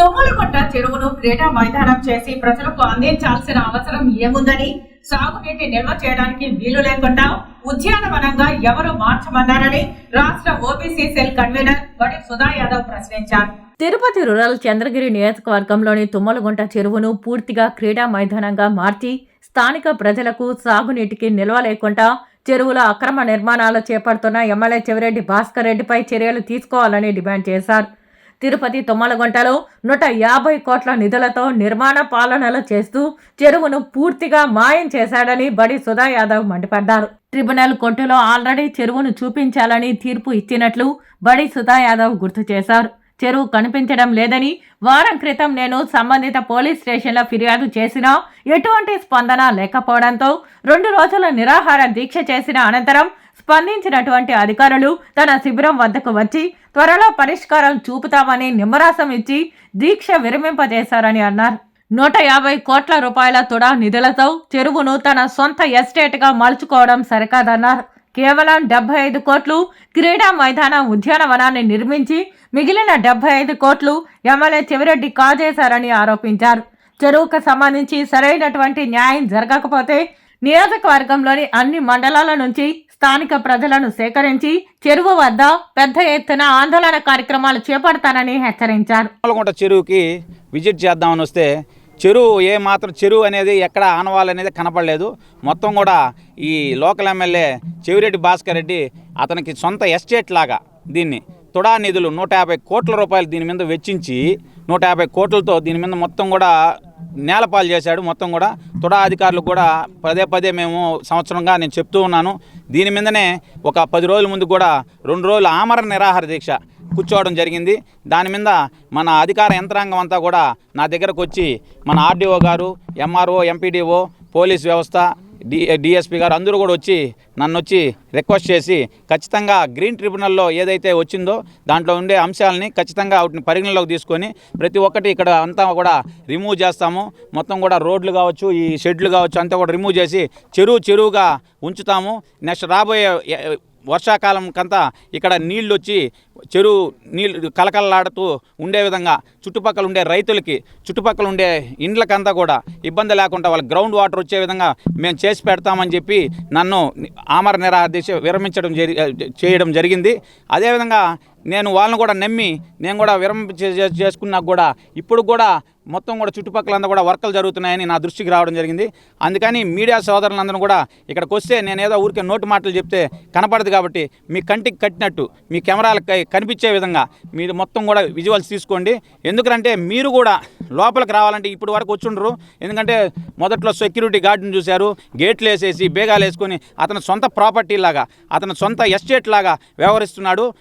తుమ్మలగుంట చెరువును క్రీడా మైదానం చేసి ప్రజలకు అందించాల్సిన అవసరం ఏముందని, సాగునీటి నిల్వ చేయడానికి వీలు లేకుండా ఉద్యానవనంగా ఎవరు మార్చమన్నారని రాష్ట్ర ఓబీసీ సెల్ కన్వీనర్ బడి సుధా యాదవ్ ప్రశ్నించారు. తిరుపతి రూరల్ చంద్రగిరి నియోజకవర్గంలోని తుమ్మలగుంట చెరువును పూర్తిగా క్రీడా మైదానంగా మార్చి స్థానిక ప్రజలకు సాగునీటికి నిల్వ లేకుండా చెరువుల అక్రమ నిర్మాణాలు చేపడుతున్న ఎమ్మెల్యే చెవిరెడ్డి భాస్కర్ రెడ్డిపై చర్యలు తీసుకోవాలని డిమాండ్ చేశారు. తిరుపతి తుమ్మలగుంటలో 150 కోట్ల నిధులతో నిర్మాణ పాలనలు చేస్తూ చెరువును పూర్తిగా మాయం చేశాడని బడి సుధా యాదవ్ మండిపడ్డారు. ట్రిబ్యునల్ కోర్టులో ఆల్రెడీ చెరువును చూపించాలని తీర్పు ఇచ్చినట్లు బడి సుధా యాదవ్ గుర్తు చేశారు. చెరువు కనిపించడం లేదని వారం క్రితం నేను సంబంధిత పోలీస్ స్టేషన్లో ఫిర్యాదు చేసినా ఎటువంటి స్పందన లేకపోవడంతో 2 రోజుల నిరాహార దీక్ష చేసిన అనంతరం స్పందించినటువంటి అధికారులు తన శిబిరం వద్దకు వచ్చి త్వరలో పరిష్కారం చూపుతామని నిమ్మరసం ఇచ్చి దీక్ష విరమింపజేశారని అన్నారు. 150 కోట్ల రూపాయల తుడా నిధులతో చెరువును తన సొంత ఎస్టేట్గా మలుచుకోవడం సరికాదన్నారు. కేవలం 75 కోట్లు క్రీడా మైదాన ఉద్యానవనాన్ని నిర్మించి మిగిలిన 75 కోట్లు ఎమ్మెల్యే చెవిరెడ్డి కాజేశారని ఆరోపించారు. చెరువుకు సంబంధించి సరైనటువంటి న్యాయం జరగకపోతే నియోజకవర్గంలోని అన్ని మండలాల నుంచి స్థానిక ప్రజలను సేకరించి చెరువు వద్ద పెద్ద ఎత్తున ఆందోళన కార్యక్రమాలు చేపడతానని హెచ్చరించారు. చెరువుకి విజిట్ చేద్దామని వస్తే చెరువు అనేది ఎక్కడ ఆనవాళ్ళు అనేది కనపడలేదు. మొత్తం కూడా ఈ లోకల్ ఎమ్మెల్యే చెవిరెడ్డి భాస్కర్ రెడ్డి అతనికి సొంత ఎస్టేట్ లాగా దీన్ని తుడా నిధులు 150 కోట్ల రూపాయలు దీని మీద వెచ్చించి 150 కోట్లతో దీని మీద మొత్తం కూడా నేలపాలు చేశాడు. మొత్తం కూడా తుడా అధికారులకు కూడా పదే మేము సంవత్సరంగా నేను చెప్తూ ఉన్నాను. దీని మీదనే ఒక 10 రోజుల ముందు కూడా 2 రోజులు ఆమరణ నిరాహార దీక్ష కూర్చోవడం జరిగింది. దాని మీద మన అధికార యంత్రాంగం అంతా కూడా నా దగ్గరకు వచ్చి మన ఆర్డీఓ గారు, ఎంఆర్ఓ, ఎంపీడీఓ, పోలీస్ వ్యవస్థ, డిఎస్పీ గారు అందరూ కూడా వచ్చి నన్ను రిక్వెస్ట్ చేసి ఖచ్చితంగా గ్రీన్ ట్రిబ్యునల్లో ఏదైతే వచ్చిందో దాంట్లో ఉండే అంశాలని ఖచ్చితంగా వాటిని పరిగణలోకి తీసుకొని ప్రతి ఒక్కటి ఇక్కడ అంతా కూడా రిమూవ్ చేస్తాము. మొత్తం కూడా రోడ్లు కావచ్చు, ఈ షెడ్లు కావచ్చు అంతా కూడా రిమూవ్ చేసి చెరువుగా ఉంచుతాము. నెక్స్ట్ రాబోయే వర్షాకాలం కంతా ఇక్కడ నీళ్ళు వచ్చి చెరువు నీళ్ళు కలకలలాడుతూ ఉండే విధంగా చుట్టుపక్కల ఉండే రైతులకి, చుట్టుపక్కల ఉండే ఇండ్లకంతా కూడా ఇబ్బంది లేకుండా వాళ్ళ గ్రౌండ్ వాటర్ వచ్చే విధంగా మేము చేసి పెడతామని చెప్పి నన్ను ఆమరణ నిరాహార దీక్ష చేయడం జరిగింది. అదేవిధంగా నేను వాళ్ళని కూడా నమ్మి నేను కూడా చేసుకున్నాక కూడా ఇప్పుడు కూడా మొత్తం కూడా చుట్టుపక్కలంతా కూడా వర్కలు జరుగుతున్నాయని నా దృష్టికి రావడం జరిగింది. అందుకని మీడియా సోదరులందరూ కూడా ఇక్కడికి వస్తే నేను ఏదో ఊరికే నోటి మాటలు చెప్తే కనపడదు కాబట్టి మీ కంటికి కట్టినట్టు మీ కెమెరాలకు కనిపించే విధంగా మీరు మొత్తం కూడా విజువల్స్ తీసుకోండి. ఎందుకంటే మీరు కూడా లోపలికి రావాలంటే ఇప్పుడు వరకు వచ్చుండ్రు. ఎందుకంటే మొదట్లో సెక్యూరిటీ గార్డుని చూశారు, గేట్లు వేసేసి బేగాలు వేసుకొని అతని సొంత ప్రాపర్టీ లాగా, అతని సొంత ఎస్టేట్ లాగా వ్యవహరిస్తున్నాడు.